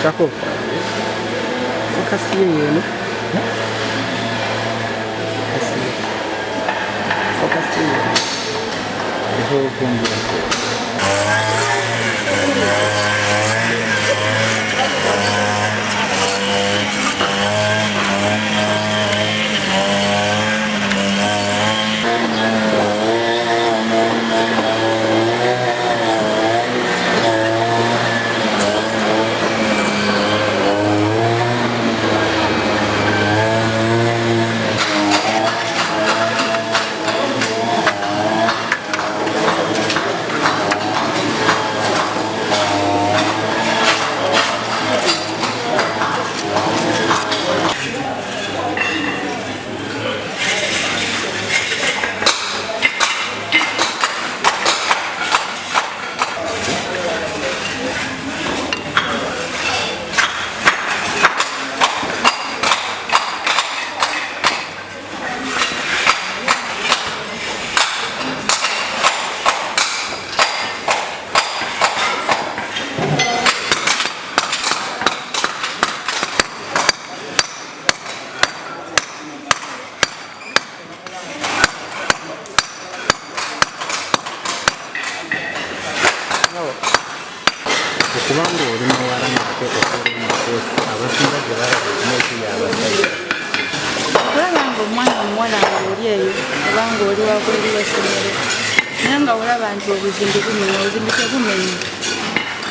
Kako. Focus yenu. Focus yenu. Eho kungi. Kubango oli muwala nate okuli mukosi abasinga gye balabamueki yabasajja olabanga omwana omuwala nga oli eyo obanga oli wabweru w'essomero naye nga olaba nti obuzimbi bumenya obuzimbi tebumenya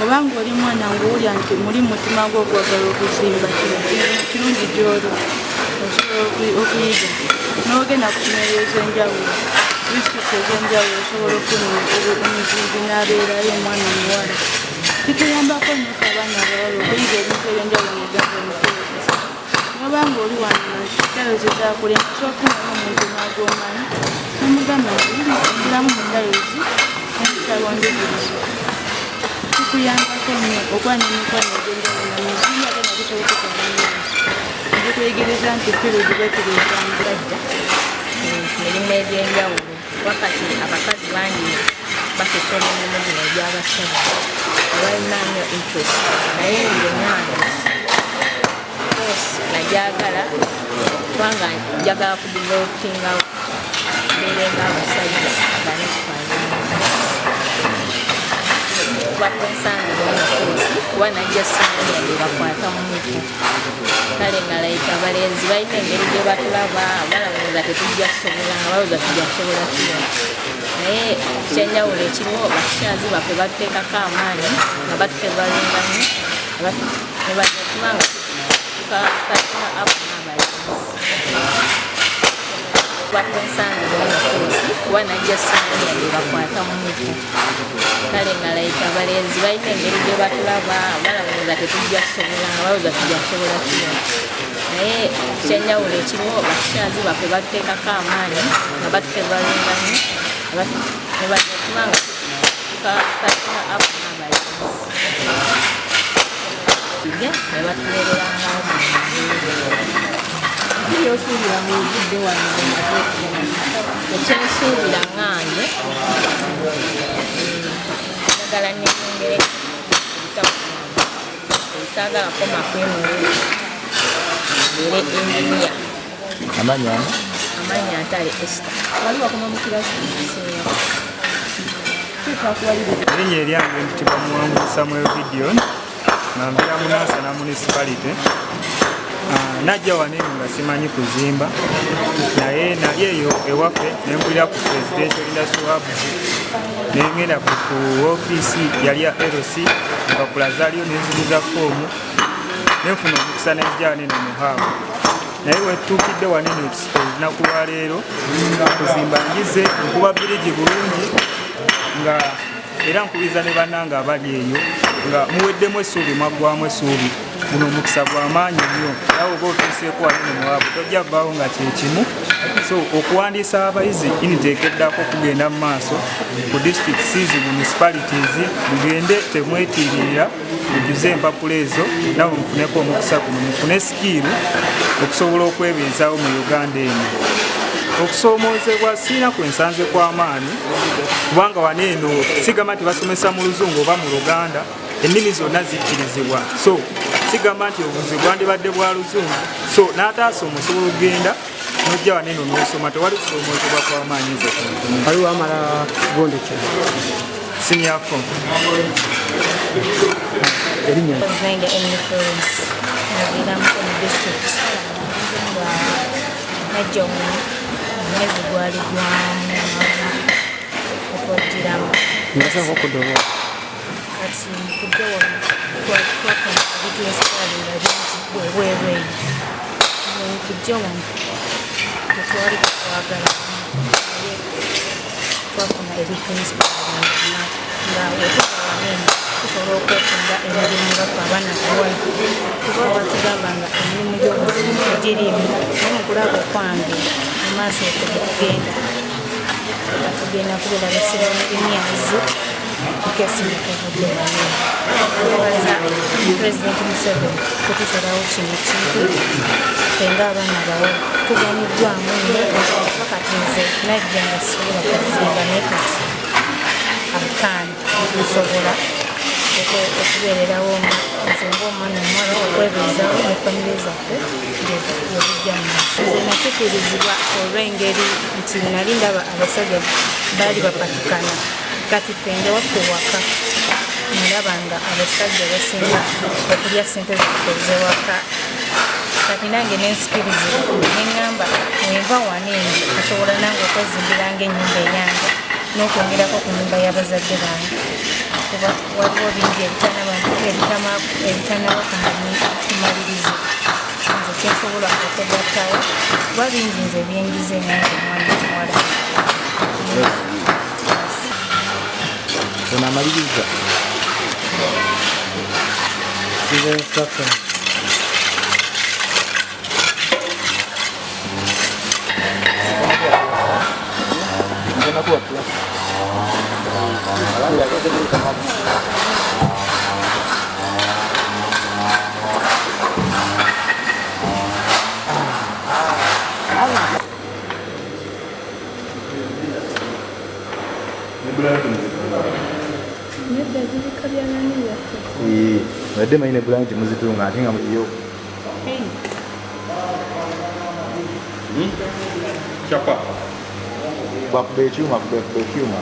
obanga oli mwana ng'owulya nti muli mutima gw'okwagala okuzimba kirungi gy'oli osobola okuyiga n'ogenda ku somero ez'enjawulo disitulikiti ez'enjawulo osobola okufuna omuzimbi n'abeerayo omwana omuwala kituyambako nnyo abaana abawala okuyiga ebintu eby'enjawulo mu gavumenti n'obanga oli wano dayoozi zakulenga sofunayo omuntu n'ag'omanyi nomugamba nti ndiramu mu dayoozi n'ekitalondebirizo kikuyambako nnyo okuba n'emikwano egy'enjawulo na mizimbi ate nga bisoboka okutamanyiriza ekikuyigiriza nti piridi bwetubetambula dda emirimu egy'enjawulo wakati abakazi bangi basosola emirimu gino egy'abasajja abalina nnyo interest naye ngenyange najagala kubanga njagala kudevelopinga beerenga abasajja bakwensange nomukozi kuba najja simanyi yadde bakwata mu mutwe kale nga layika abalenzi balina engeri gye batulaba balowooza tetujja kusobola nga balowooza tujja kusobola kiyo naye kyenjawulo ekiriwo bakikyazi baffe batuteekako amaanyi nga batutebalingamu ne bajakimanga tukatuma apo n'abalenzi bakwensange nomukozi kuba najja simanyi yadde bakwata mu mutwe kale nga layika abalenzi balina engeri gye batulaba balowooza tetujja kusobola nga balowooza tujja kusobola kiyo naye kyenjawulo ekiriwo bakikyazi baffe batuteekako amaanyi nga batutebalingamu ne bajakimanga tukatuma apo n'abalenzi ne batubeererangawo ekyosuubira mu budde wano ekyensuubira ngange njagala nenyongere saagala koma kwemulira mbeere engineer amanya atale Esther wali wakoma mu kirasi erinnya eryange ntitibwa Muwangu Samuel Gideon nga mbeera mu Nansana municipality najja wano eno nga simanyi kuzimba naye nali eyo ewaffe nempulira ku presidential industry hub nengenda ku ofiisi yali ya LC mpapula zaaliyo nenziguza foomu nenfuna omukisa nenjaa neno muhaavu naye wetuukidde wano eno olunaku lwaleero kuzimba ngize nkuba birigi bulungi nga era nkubiriza ne bannange abali eyo nga muweddemu essuubi mwaggwamu essuubi guno omukisa gw'amaanyi nnyo awo oba otuuseeko wali ne muwaavu tojja bbaawo nga kyekimu so okuwandiisa abayizi initeekeddako kugenda mu maaso ku districts municipalities mugende temwetiirira mujuze empapula ezo nawe mufuneko omukisa guno mufune sikiiru okusobola okwebeezaawo mu Uganda eno okusoomoozebwa siina kwensanze kw'amaanyi kubanga wano eno sigamba nti basomesa mu Luzungu oba mu Luganda ennimi zonna zikkirizibwa so kigamba nti obuzibu bwandibadde bwa luzungu so n'ataasa omusobola okugenda nojja waneno n'osoma tewali kusoomozebwa kw'amaanyi nze waliwo amala gondekya senior form erinnya Nainga Florence nabeera mu district najja omwezi gwali gwamu okwogiramu ngasako okudoba kati nkudde wano twafuna ebituinsipalinga bingi bwebwereeri nkujja wano tetwali kukwagala twafuna ebituinsipalinga nga wetuga wanene tusobola okwefunira emirimu nga fe abaana bawala kuba batugamba nga emirimu gy'obuzibu egirimu naye mu kulaba okwange mu maaso ekyo gyetugenda tugenda kubeera basiramu emyazi tukesima tuvudde wanene nebaza pulezidenti Museveni kutusalawo kino kintu ffe ng'abaana bawala tuganiddwamu nnyo pakati nze najja nga sisobola kuzimba naye kati akaani nsobola okubeererawo nze ng'omwana omuwala okwebeezawo ne famire zaffe yebijja mu maaso nze nakikirizibwa olw'engeri nti nali ndaba abasajja baali bapatikana kati ffe waffe waka ndaba nga abasajja basinga okulya ssente zaffe ez'ewaka kati nange nensikirizibwa neŋŋamba wenva wanendi nsobola nange okwezimbiranga ennyumba eyange n'okwongerako ku nnyumba y'abazadde bange kuba waliwo bingi ebitanaba kumaliriza nze kyensobola okugattawo kuba bingi nze byenjize nange omwana omuwala ono amaliriza badde mayine bulanti muzitunga ate nga muliyo Chapa. bakuba ekyuma kuba ekyuma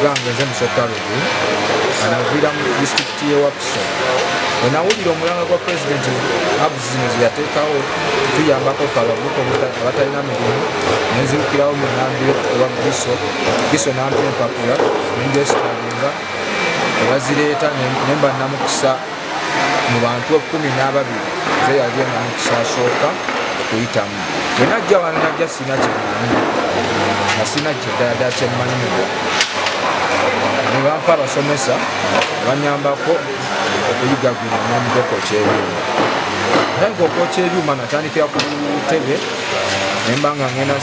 gange nze Musotalugu anaviira mu disitulikiti y'e Wakiso. Bwe nawulira omulanga gwa pulezidenti hubs zino ze yateekawo tuyambako ffe abavubuka abatalina mirimu, ne nzirukirawo mu Nambiro ewa Giso nampa empapula nengesitalinga ebazireeta ne mba namukisa mu bantu 12 ze yali namukisa asooka okuyitamu. Bwe najja wano najja sina kyemmanyi nga sina ddala kyemmanyi ne bampa abasomesa banyambako okuyiga guno n'omuga okwokya ebyuma. Naye ng'okwokya ebyuma natandikira ku ttebe ne mba nga ngenda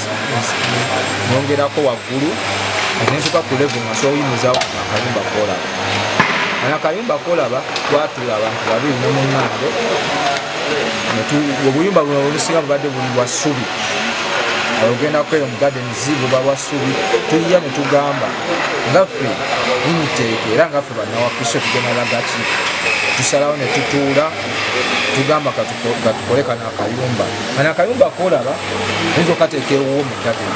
nongerako waggulu nentuuka ku level nga nsobola oyimizaawo akayumba koolaba. Akayumba koolaba twatula abantu 2 ne munnange. Obuyumba buno olusinga bubadde buli bwa ssubi. Ogendako eyo mu gardens buba bwa ssubi. Tuyiya ne tugamba ngaffe yiniteeke era ngaffe bannawakiso tugenda lagaki. Tusalawo ne tutuula tugamba katukole kano akayumba. Kano akayumba koolaba oyinza okateeka ewuwo mu garden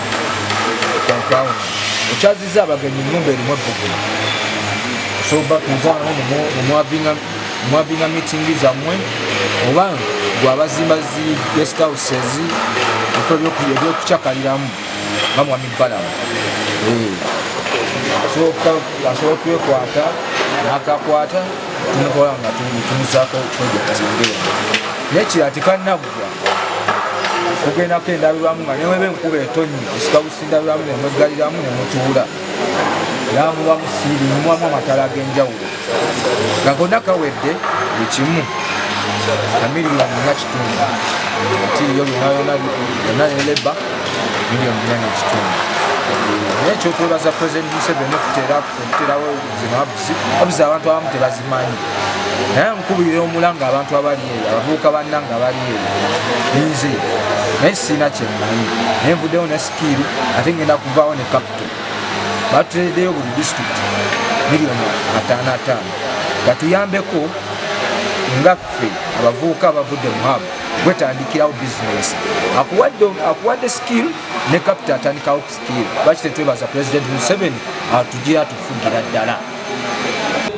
compound. Okyaziza abagenyi ennyumba erimu ebbugumu. Osobola kuzaano mwavinga mitingi zammwe oba gwabazimba zi guest houses ebifo ebyokucyakaliramu nga mwami Balamu. Asobola okwekwata n'akakwata tumukola nga tumuzaako projekiti ng'eyo. Naye kira tekannaggwa kugendako endabirwamu nga neweba enkuba etonnye esika busindabirwamu nemweggaliramu nemutuula era muba musiiri mumwamu amatala ag'enjawulo nga gonna kawedde buli kimu kamiliyoni 4.5 ati yo yonna neleba miliyoni 4.5. Naye kyotwebaza Pulezidenti Museveni okuterawo zino abuzi abantu abamu tebazimanyi. Naye nkubirira omulanga abantu abali eyo abavubuka bannanga abali eyo nze naye sina kyemmanyi naye nvuddewo ne sikiru ate ngenda kuvaawo ne capital. Batutereddeyo buli disitulikiti miliyoni 5.5 nga tuyambeko ngaffe abavubuka abavudde mu hub gwetandikirawo bizinesi akuwadde sikiru ne capital atandikawo sikiru. Lwaki tetwebaza Pulezidenti Museveni atugira atufugira ddala.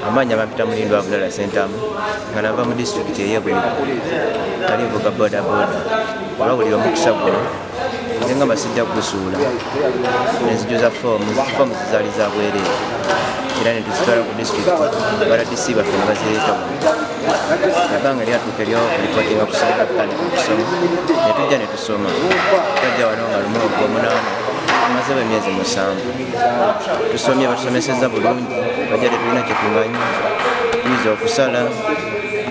Amanya Bampita Mulindo Abdallah Sentamu nga nava mu disitulikiti ey'Ebuli kalivuga boda olwawulira omukisa guno nze nga basijja kugusuula nenzijuza foomu zizaali za bwereere era ne tuzitwala ku disitulikiti baradisi baffe ne bazireeta ebbanga lyatuuka eryokulipootinga kusomera tutandika okusoma ne tujja ne tusoma twajja wano nga lumu ogw'omunaana tumazewo emyezi 7 tusomye batusomeseza bulungi bajja tetulina kyetumanyi tuyiza okusala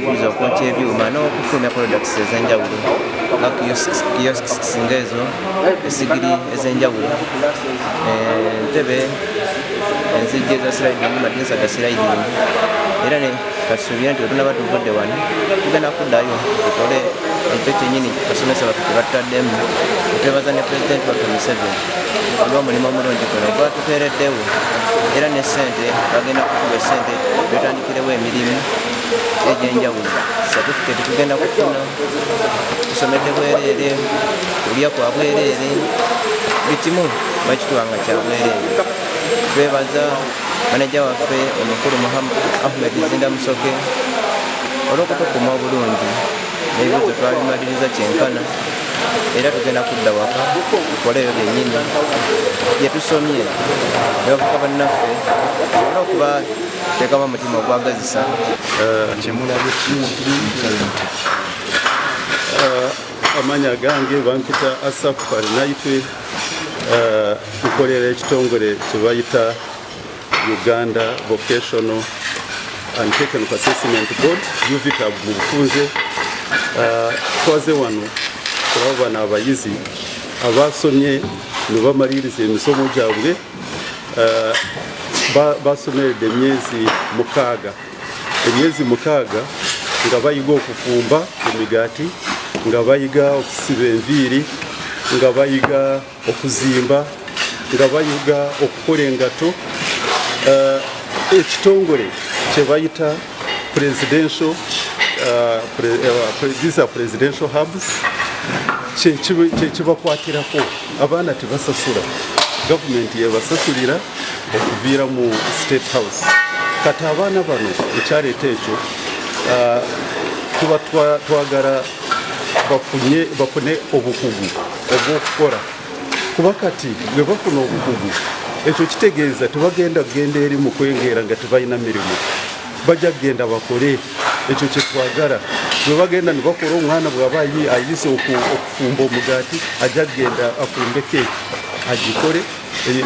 tuyiza okwokya ebyuma n'okufulumya products ez'enjawulo nga kiosks ng'ezo esigiri ez'enjawulo entebe enzijja eza sliding madinisa ga sliding era ne kasuubira nti wetunaba tuvudde wano tugenda kuddayo tukole ekyo kyennyini basomesa baffe tebatutaddemu twebaza ne Pulezidenti waffe Museveni olw'omulimu omulungi guno gwatuteereddewo era ne ssente bagenda kutuwa essente twetandikirewo emirimu egy'enjawulo. Certificate tugenda kufuna tusomedde bwereere kulya kwa bwereere buli kimu bakituwanga kya bwereere. Twebaza maneja waffe omukulu Ahmed Zinda Musoke olw'okutukuma obulungi n'ebibuuzo twalimaliriza kyenkana era tugenda kudda waka tukoleyo byennyini bye tusomye nebavuka bannaffe tusobole okuba teekamu omutima ogwagazisa. Kyemulabye amanya gange bampita Asafu Alinaitwe nkolera ekitongole kye bayita Uganda Vocational and Technical Assessment Board UVTAB mu bufunze. Twaze wano kulaba n'abayizi abasomye ne bamaliriza emisomo gyabwe basomeredde emyezi 6 nga bayiga okufumba emigaati nga bayiga okusiba enviiri nga bayiga okuzimba nga bayiga okukola engato. Ekitongole kye bayita presidential hubs kyekibakwatirako abaana tebasasula gavumenti yebasasulira okuviira mu State House. Kati abaana bano ekyaleeta ekyo tuba twagala bafune obukugu obw'okukola, kuba kati bwe bafuna obukugu ekyo kitegeeza tebagenda kugenda eri mu kwengeera nga tebalina mirimu, bajja kugenda bakole ekyo kye twagala. Bwe bagenda ne bakola, omwana bw'aba ayise okufumba omugaati ajja kugenda afumbe keeki agikole,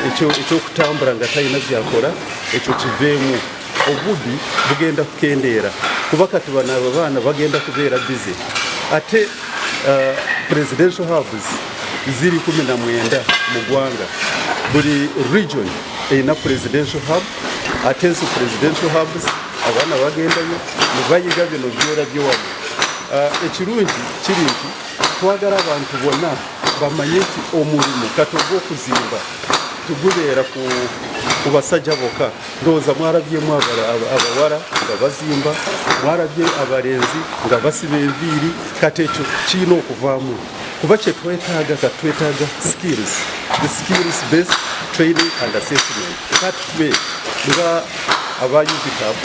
ekyokutambula nga talina byakola ekyo kiveemu. Obubi bugenda kukendeera kuba kati bano abaana bagenda kubeera bize. Ate presidential hubs ziri 19 mu ggwanga, buli region erina presidential hub. Ate nsi presidential hubs abaana bagendayo ne bayiga bino byolabye wano. Ekirungi kiri nti twagala abantu bonna bamanye nti omulimu kati ogw'okuzimba tugubeera ku basajja bokka. Ndowooza mwalabyemu abawala nga bazimba, mwalabye abalenzi nga basiba enviiri. Kati ekyo kirina okuvaamu kuba kye twetaaga, kati twetaaga skills, the skills based training and assessment. Kati tube nga aba UVTAP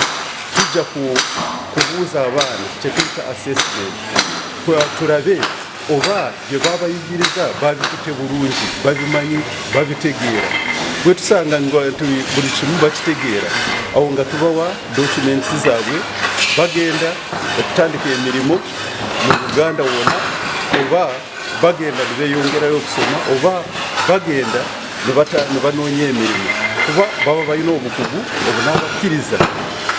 tujja kubuuza abaana kye tuyita assessment, tulabe oba bye babayigiriza babikutte bulungi, babimanyi, babitegeera. Bwe tusanga buli kimu bakitegeera, awo nga tubawa documents zaabwe, bagenda okutandika emirimu mu Uganda wonna, oba bagenda ne beeyongerayo okusoma, oba bagenda ne banoonya emirimu, kuba baba balina obukugu obunaabakkiriza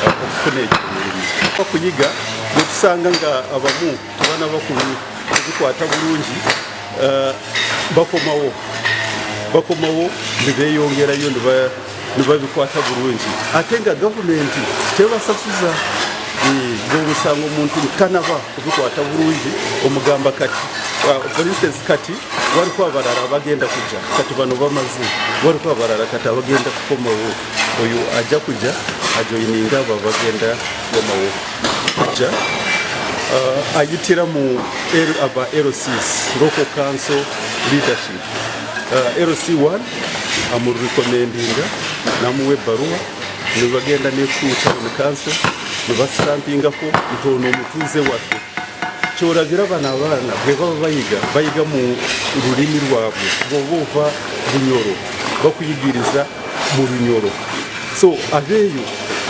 okufuna ekyo emirimu. Okuyiga bwe tusanga nga abamu tebanaba kubikwata bulungi, bakomawo ne beeyongerayo ne babikwata bulungi. Ate nga gavumenti tebasasuza. Bw'osanga omuntu tanaba kubikwata bulungi, omugamba kati for instance kati waliko abalala abagenda kujja, kati bano bamaze, waliko abalala kati abagenda kukomawo, oyo ajja kujja ajoyininga abo abagenda kukomawo kujja. Ayitira mu aba LCs, local council leadership. LC1 amurekomendinga namuwa ebbaluwa, ne bagenda ne town council ne basitampingako nti ono omutuuze waffe. Kyolabira bano abaana bwe baba bayiga mu lulimi lwabwe. Bw'oba ova Bunyoro bakuyigiriza mu Lunyoro, so abeeyo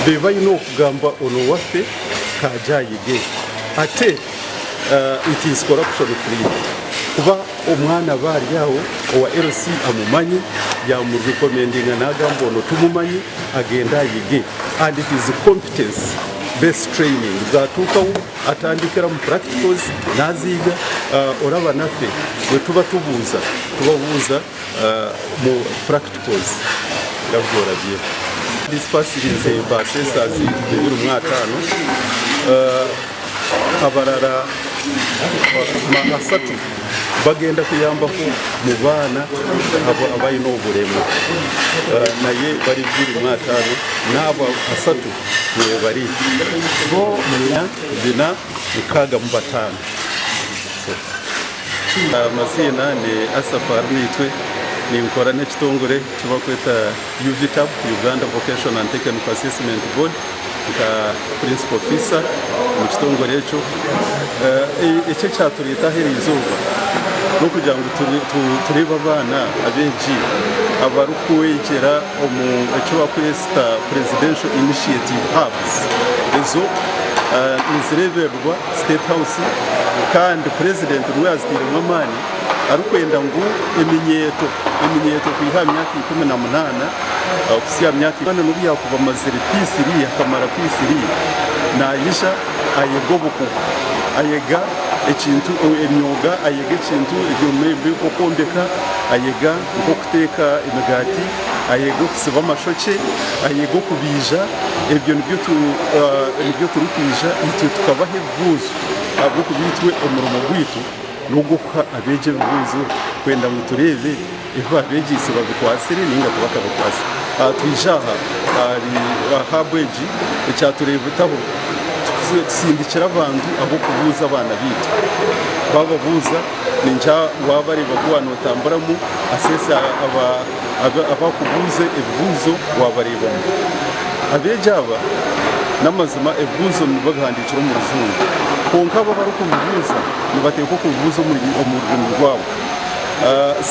be balina okugamba ono waffe kaja ayige. Ate it is corruption free kuba omwana baali awo owa LC amumanyi, yamurekomendinga n'agamba ono tumumanyi agenda ayige, and it is competence based training. Zatuukawo atandikira mu practicals n'aziiga. Olaba naffe bwe tubabuuza mu practicals nga byolabye. Dispersirize ba assessors 2005 abalala asatu bagenda kuyambako mu baana abalina obulemu, naye bali 2005 n'abo asatu bali bo 465. Amazina ni Asafar Mitwe, ninkora n'ekitongole kibakweta UVTAP, Uganda Vocational and Technical Assessment Board, nka principal officer mu kitongole ekyo. Ekyo kyatuleetaho eri izooba n'okugira ngu turebe abaana abengi abarukwegyera omu ekyo bakweta presidential initiative hubs. Ezo nizireberwa State House, kandi president niwe azitiiremu amaani arikwenda ngu eminyeeto kwiha myaka 18 okusiya myaka 8 n'obu yakuba amazire P3 akamara P3 nayisha ayega obukugu, ayega ekintu emyoga, ayega ekintu ekyokombeka, ayega nk'okuteeka emigaati, ayega okusiba amashoke, ayega okubiija. Ebyo nibyo turikwija itwe tukabaha ebibuuzo ahabw'okuba itwe omurimo gwitu n'ogw'okuha abeegi ebibuuzo kwenda ngu turebe ebi abeegiisi babikwasire ninga tibakabikwasire. Twija aha habu egi ekyatureebetaho tusindikira abantu abo kubuuza abaana bitu bababuuza ninja waba ari bakuwa notamburamu asesa abakubuuze ebibuuzo wabarebamu abejaba n'amazima ebibuuzo nibabihandikira mu ruzungu konka abo bari kubibuuza nibateeka kubibuuza mu rurimi rwabo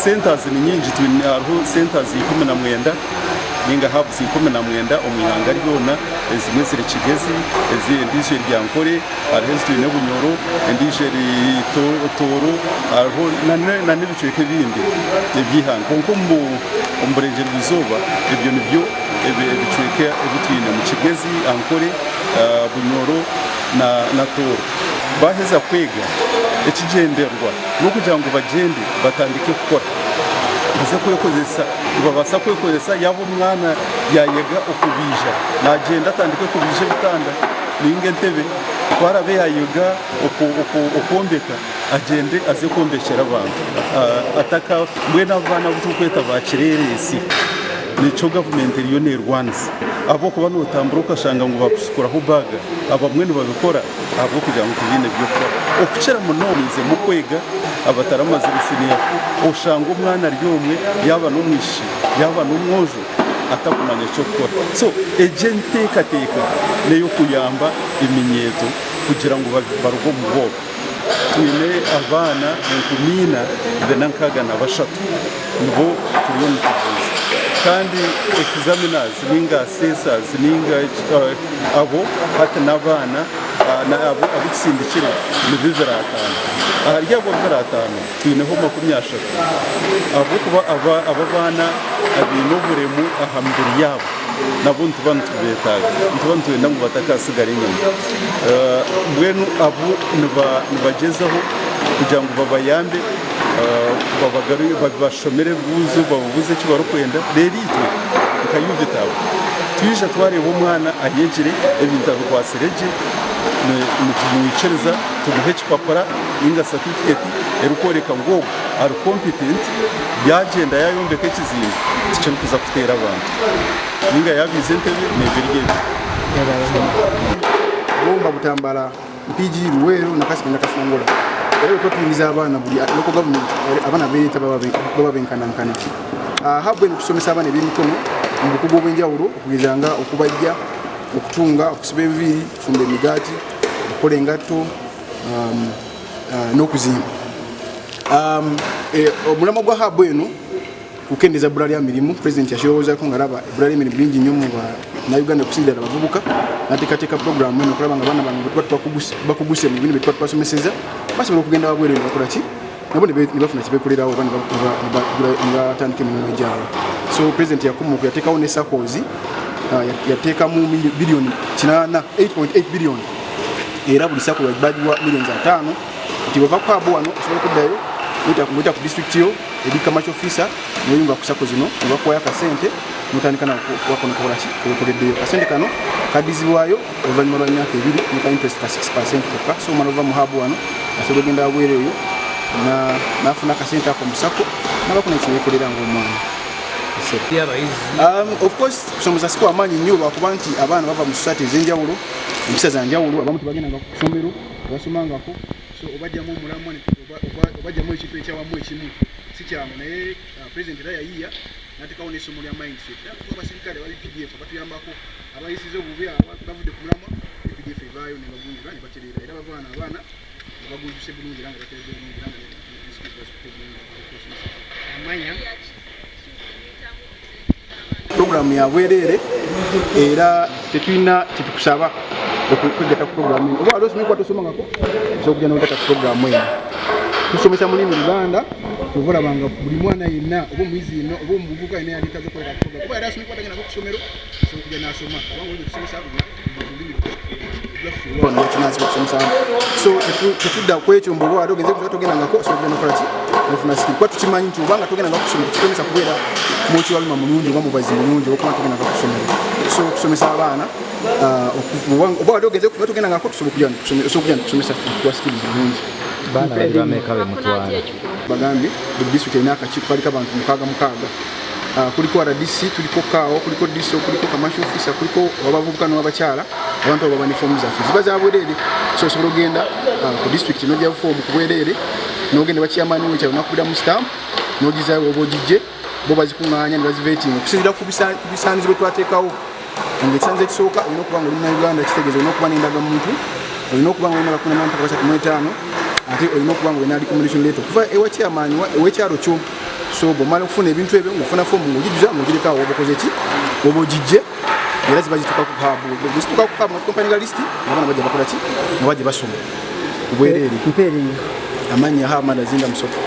centers ni nyingi hariho centers 19 ninga hubs 19 omwihanga ryona ezimwe ziri Kigezi endije ryankore hariho ezitwine Bunyoro endije Toro hariho na n'ibicweke bindi ebyihanga konko omburengero bizoba ebyo nibyo ebicweke ebitwine mu Kigezi Ankore Bunyoro na Toro baheza kwega ekigenderwa no kugira ngo bagende batandike gukora baze kwekozesa babasa kwekozesa yabo mwana yayega okubija nagenda atandike kubije bitanda ninge ntebe twarabe yayega okombeka agende aze kombekera abantu ataka mwe n'abana butukweta bakireresi nico government iriyo ne Rwanda abo kuba notambura ukashanga ngo bakusukuraho baga abamwe babikora abo kugira ngo tubine byo okucera munonize mu kwega abataramaze bisiniya ushanga umwana ryomwe yaba n'umwishi yaba n'umwojo atakumanya cyo gukora so agente kateka neyo kuyamba iminyeto kugira ngo barugo mu boko twine abana nkumina benankaga na bashatu nibo turiyo mutuvuza kandi examiners ninga assessors ninga abo hata n'abana abo abitsindikira ni bizaratana harya abo bizaratana twineho 20 abo kuba aba bana abino buremu ahambiri yabo nabo ntubana tubetaga ntubana twenda ngo batakasigara inyuma mwenu abo nibagezaho kugira ngo babayambe babagari babashomere buzo babuze cyo barukwenda reritwe ukayuvitabo twisha twareba umwana ayegere ebintu kwa sereje muyicereza tumuhe kipapara inga certificate erukoreka ngo ari competent yagenda yayombeka kizinga cyo kuza kutera abantu ninga yabize ntebe neberige bomba butambala mpiji ruwero nakasi nakafungula rero ko tumiza abana buri local government abana beta baba benkana habwe kusomesa abana b'imikono mu bukugo bw'enjawulo okugezanga okubajja okutunga okusiba enviri kufumba emigati okukola engatto n'okuzimba omulamo gwa habwe eno kukendeza bulali ya mirimu president yashowoozaako ngalaba bulali emirimu bingi nnyo mu Uganda okusingira abavubuka nateekateeka programu eno okulaba nga abaana bano bakuguse mu bino bye twasomeseza basobola okugenda wabweru ne bakola ki nabo ne bafuna kibekolerawo oba ne batandika emirimu egyabwe so president yakomoka yateekawo ne sakozi yateekamu bilioni 8.8 bilioni era buli sako yabadiwa milioni 5 nti bava ku abo wano osobola okuddayo mwita ku district yo eri commercial officer noyunga ku sako zino nebakuwayo akasente mutandika wakono kola ki kukoleddeyo kasente kano kadizibwayo oluvannyuma lwa myaka 2 nika interest ka 6% kokka so omwana ova mu habu wano asobola ogenda wabwereyo nafuna akasente ako musako nabakuna ekiyekolera ngaomwana of course kusomesa siko amaanyi nnyo lwakuba nti abaana bava mu society ez'enjawulo empisa za njawulo abamu tebagendanga ku ssomero basomangako so obajjamu omulamu obajjamu ekintu ekyawamu ekimu si kyamu naye president era yayiya natekawo n'essomo lya mindset abasirikale bali pdf batuyambako abayisiza obubi bavudde ku mulamwa pdf evaayo ne bagunjula ne batereera era bavaana abaana bagunjuse bulungi era nga batereze bulungi era nga amanya programu ya bwerere era tetulina kitukusaba okugata ku programu eno oba alosomye kwa tosomangako okujja n'ogata ku programu eno tusomesa mulimi Uganda tuvolabanga buli mwana yenna oba omuyizi yenna oba omuvubuka yenna yalikaze okweta ku programu kuba era asomye kwatagenda ku ssomero okujja n'asoma kubanga oli tusomesa bulimi so tetudda ku ekyo mbu oba ogenze kuba togendangako osobola n'okola ki ofuna sikiri kuba tukimanyi nti obanga togendanga ku ssomero tukitomesa kubeera mukiwaluma mulungi oba mubazi mulungi okuba togendanga ku ssomero so okusomesa abaana oba wali ogenze kuba togendangako tusobola okujja kusomesa tuwa sikiri bulungi baana bali bameka bemutwala bagambye buli district erina akakiiko kaliko abantu 6 kuliko RDC tuliko KAO kuliko DISO kuliko commercial officer kuliko abavubuka n'abakyala abantu abo bani forms zaffe ziba za bwerere so osobola ogenda ku district n'ojja form ku bwerere n'ogenda bakyamani w'ekyalo nakubira mu stamp n'ogizaayo oba ogijje bo bazikuŋŋaanya ne bazivetinga okusinziira ku bisaanizo bwe twateekawo nga ekisaanizo ekisooka olina okuba nga oli munnayuganda kitegeeza olina okuba n'endagamuntu olina okuba nga olina bakuna mpaka 35 ate olina okuba nga olina recommendation letter okuva ewakyamaanyi ew'ekyalo kyo so bw'omala okufuna ebintu ebyo ng'ofuna fomu ng'ogijjuza ng'ogirekawo oba okoze ki oba ogijje era ziba zituuka ku haabu zituuka ku haabu nga tukompaniga lisiti abaana bajja bakola ki nga bajja basoma obwereere amannya Hamad Azinda Musoto.